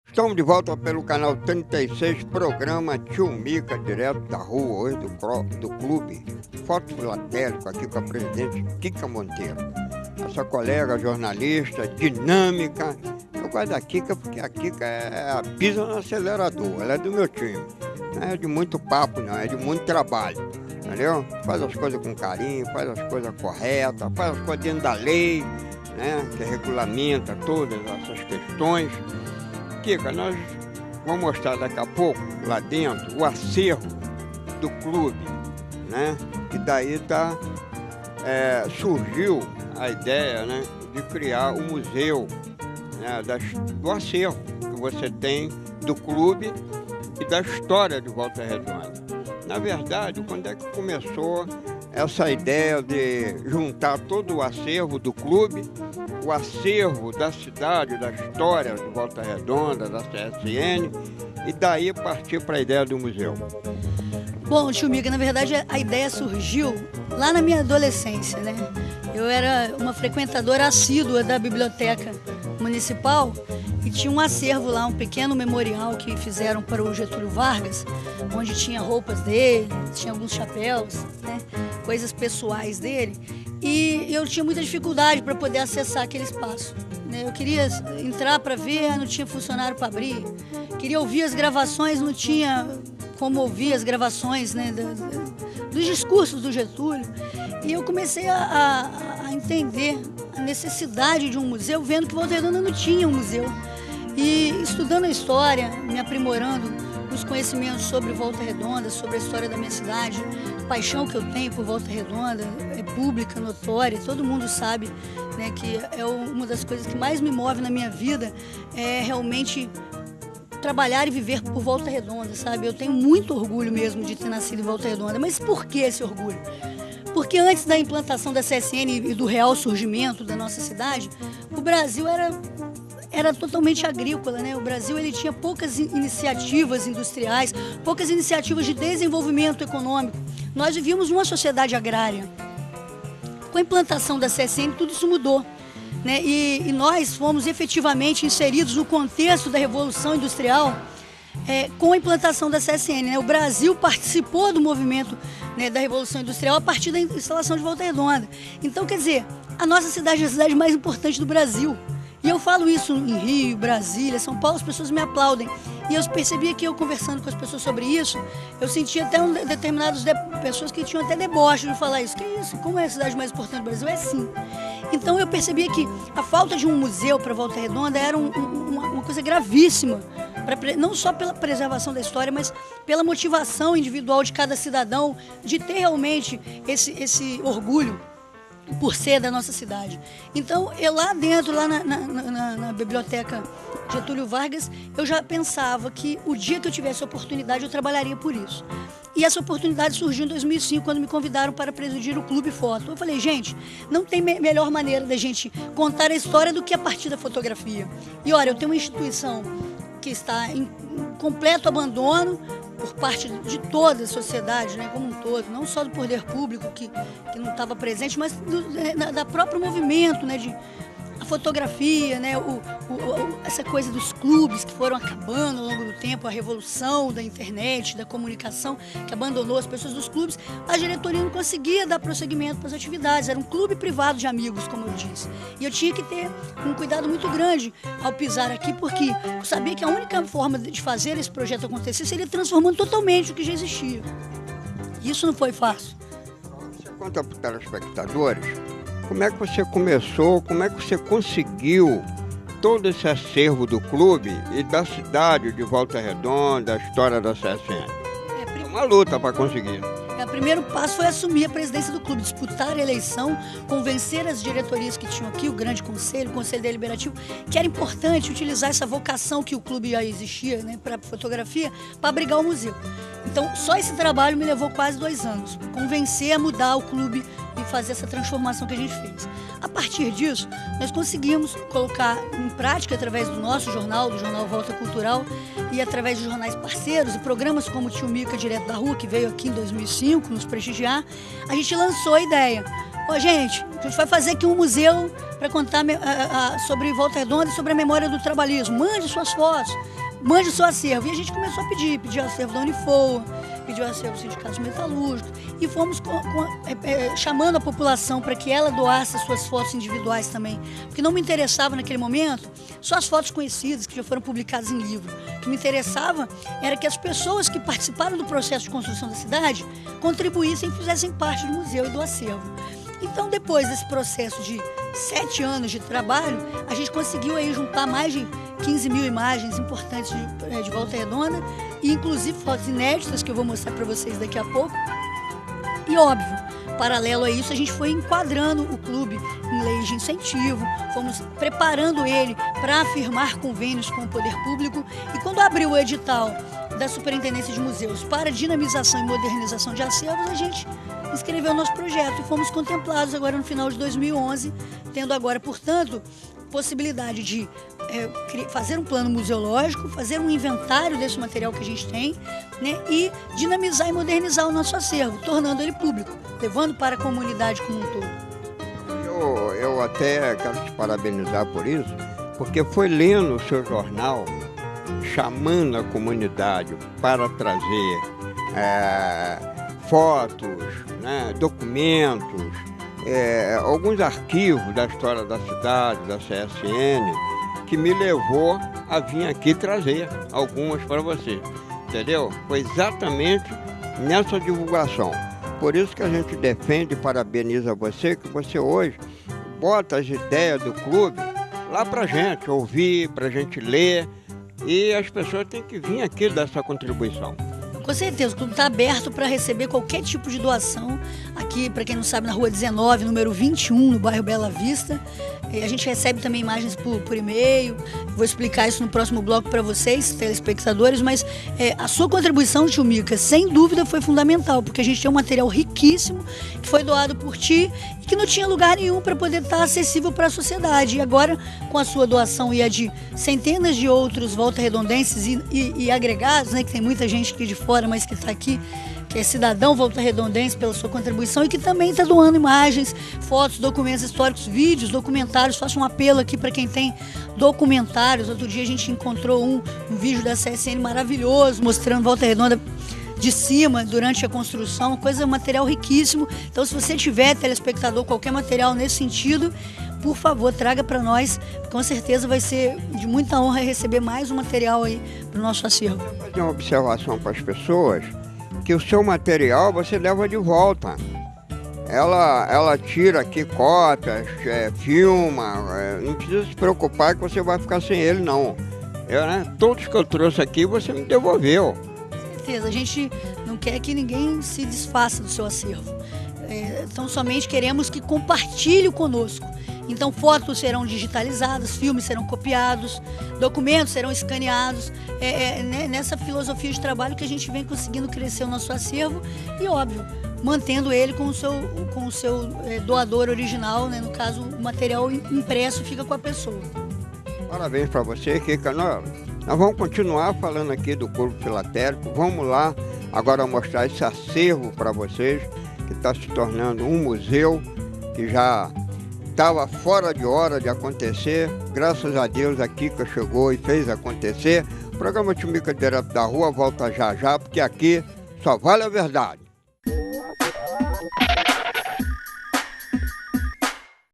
Estamos de volta pelo canal 36, programa Tio Mica, direto da rua, hoje do clube Foto Filatélico, aqui com a presidente Kika Monteiro. Essa colega jornalista, dinâmica. Eu gosto da Kika porque a Kika pisa no acelerador, ela é do meu time. Não é de muito papo, não, é de muito trabalho, entendeu? Faz as coisas com carinho, faz as coisas corretas, faz as coisas dentro da lei, né? Que regulamenta todas essas questões. Kika, nós vamos mostrar daqui a pouco, lá dentro, o acervo do clube, né? E daí surgiu a ideia, né, de criar o museu, né, do acervo que você tem do clube e da história de Volta Redonda. Na verdade, quando é que começou essa ideia de juntar todo o acervo do clube, o acervo da cidade, da história de Volta Redonda, da CSN, e daí partir para a ideia do museu? Bom, tio Mica, na verdade a ideia surgiu lá na minha adolescência, né? Eu era uma frequentadora assídua da biblioteca municipal e tinha um acervo lá, um pequeno memorial que fizeram para o Getúlio Vargas, onde tinha roupas dele, tinha alguns chapéus, né? Coisas pessoais dele. E eu tinha muita dificuldade para poder acessar aquele espaço, né? Eu queria entrar para ver, não tinha funcionário para abrir. Queria ouvir as gravações, não tinha como ouvir as gravações, né, dos discursos do Getúlio. E eu comecei a entender a necessidade de um museu, vendo que Volta Redonda não tinha um museu. E estudando a história, me aprimorando os conhecimentos sobre Volta Redonda, sobre a história da minha cidade, a paixão que eu tenho por Volta Redonda é pública, notória, todo mundo sabe, né, que é uma das coisas que mais me move na minha vida, é realmente trabalhar e viver por Volta Redonda, sabe? Eu tenho muito orgulho mesmo de ter nascido em Volta Redonda. Mas por que esse orgulho? Porque antes da implantação da CSN e do real surgimento da nossa cidade, o Brasil era totalmente agrícola, né? O Brasil ele tinha poucas iniciativas industriais, poucas iniciativas de desenvolvimento econômico. Nós vivíamos numa sociedade agrária. Com a implantação da CSN, tudo isso mudou, né? E nós fomos efetivamente inseridos no contexto da Revolução Industrial com a implantação da CSN, né? O Brasil participou do movimento, né, da Revolução Industrial a partir da instalação de Volta Redonda. Então, quer dizer, a nossa cidade é a cidade mais importante do Brasil. E eu falo isso em Rio, Brasília, São Paulo, as pessoas me aplaudem. E eu percebia que eu conversando com as pessoas sobre isso, eu sentia até determinadas pessoas que tinham até deboche de falar isso. Que isso? Como é a cidade mais importante do Brasil? É sim. Então eu percebia que a falta de um museu para Volta Redonda era uma coisa gravíssima, não só pela preservação da história, mas pela motivação individual de cada cidadão de ter realmente esse orgulho por ser da nossa cidade. Então, eu lá dentro, lá na biblioteca Getúlio Vargas, eu já pensava que o dia que eu tivesse a oportunidade, eu trabalharia por isso. E essa oportunidade surgiu em 2005, quando me convidaram para presidir o Clube Foto. Eu falei, gente, não tem melhor maneira da gente contar a história do que a partir da fotografia. E olha, eu tenho uma instituição que está em completo abandono por parte de toda a sociedade, né, como um todo, não só do poder público que não estava presente, mas da próprio movimento, né, a fotografia, né, essa coisa dos clubes que foram acabando ao longo do tempo, a revolução da internet, da comunicação, que abandonou as pessoas dos clubes. A diretoria não conseguia dar prosseguimento para as atividades, era um clube privado de amigos, como eu disse. E eu tinha que ter um cuidado muito grande ao pisar aqui, porque eu sabia que a única forma de fazer esse projeto acontecer seria transformando totalmente o que já existia. Isso não foi fácil. Você conta para os telespectadores como é que você começou, como é que você conseguiu todo esse acervo do clube e da cidade de Volta Redonda, a história da CSN? É uma luta para conseguir. O primeiro passo foi assumir a presidência do clube, disputar a eleição, convencer as diretorias que tinham aqui, o grande conselho, o conselho deliberativo, que era importante utilizar essa vocação que o clube já existia, né, para fotografia, para abrigar o museu. Então, só esse trabalho me levou quase 2 anos, convencer a mudar o clube e fazer essa transformação que a gente fez. A partir disso, nós conseguimos colocar em prática, através do nosso jornal, do jornal Volta Cultural, e através de jornais parceiros e programas como o Tio Mica Direto da Rua, que veio aqui em 2005 nos prestigiar, a gente lançou a ideia. Ó, gente, a gente vai fazer aqui um museu para contar sobre Volta Redonda e sobre a memória do trabalhismo. Mande suas fotos, mande seu acervo. E a gente começou a pediu acervo da Unifoa, pediu acervo do Sindicato Metalúrgico e fomos chamando a população para que ela doasse as suas fotos individuais também. Porque não me interessava naquele momento só as fotos conhecidas que já foram publicadas em livro. O que me interessava era que as pessoas que participaram do processo de construção da cidade contribuíssem e fizessem parte do museu e do acervo. Então, depois desse processo de 7 anos de trabalho, a gente conseguiu aí juntar mais de 15 mil imagens importantes de Volta Redonda, e inclusive fotos inéditas que eu vou mostrar para vocês daqui a pouco. E óbvio, paralelo a isso, a gente foi enquadrando o clube em leis de incentivo, fomos preparando ele para firmar convênios com o poder público, e quando abriu o edital da Superintendência de Museus para dinamização e modernização de acervos, a gente inscreveu o nosso projeto e fomos contemplados agora no final de 2011, tendo agora, portanto, possibilidade de fazer um plano museológico, fazer um inventário desse material que a gente tem, né, e dinamizar e modernizar o nosso acervo, tornando ele público, levando para a comunidade como um todo. Eu até quero te parabenizar por isso, porque foi lendo o seu jornal, chamando a comunidade para trazer fotos, né, documentos, alguns arquivos da história da cidade, da CSN, que me levou a vir aqui trazer algumas para você, entendeu? Foi exatamente nessa divulgação. Por isso que a gente defende e parabeniza você, que você hoje bota as ideias do clube lá para a gente ouvir, para a gente ler, e as pessoas têm que vir aqui dar essa contribuição. Com certeza, o clube está aberto para receber qualquer tipo de doação. Aqui, para quem não sabe, na rua 19, número 21, no bairro Bela Vista. A gente recebe também imagens por e-mail. Vou explicar isso no próximo bloco para vocês, telespectadores. Mas a sua contribuição, tio Mica, sem dúvida foi fundamental, porque a gente tem um material riquíssimo que foi doado por ti e que não tinha lugar nenhum para poder estar acessível para a sociedade. E agora, com a sua doação e a de centenas de outros volta-redondenses e agregados, né, que tem muita gente aqui de fora, mas que está aqui, que é cidadão volta-redondense, pela sua contribuição e que também está doando imagens, fotos, documentos históricos, vídeos, documentários. Faço um apelo aqui para quem tem documentários. Outro dia a gente encontrou um vídeo da CSN maravilhoso, mostrando Volta Redonda de cima durante a construção, material riquíssimo. Então, se você tiver, telespectador, qualquer material nesse sentido, por favor, traga para nós. Com certeza vai ser de muita honra receber mais um material aí para o nosso acervo. Eu vou fazer uma observação para as pessoas, que o seu material você leva de volta. Ela tira aqui cópias, filma, não precisa se preocupar que você vai ficar sem ele, não. Todos que eu trouxe aqui você me devolveu. Com certeza, a gente não quer que ninguém se desfaça do seu acervo. Então somente queremos que compartilhe conosco. Então fotos serão digitalizadas, filmes serão copiados, documentos serão escaneados. Nessa filosofia de trabalho que a gente vem conseguindo crescer o nosso acervo e, óbvio, mantendo ele com o seu doador original, né? No caso, o material impresso fica com a pessoa. Parabéns para você, Kika. Nós vamos continuar falando aqui do Clube Filatérico. Vamos lá agora mostrar esse acervo para vocês, que está se tornando um museu que já estava fora de hora de acontecer. Graças a Deus a Kika chegou e fez acontecer. O programa Tio Mica direto da rua volta já já, porque aqui só vale a verdade.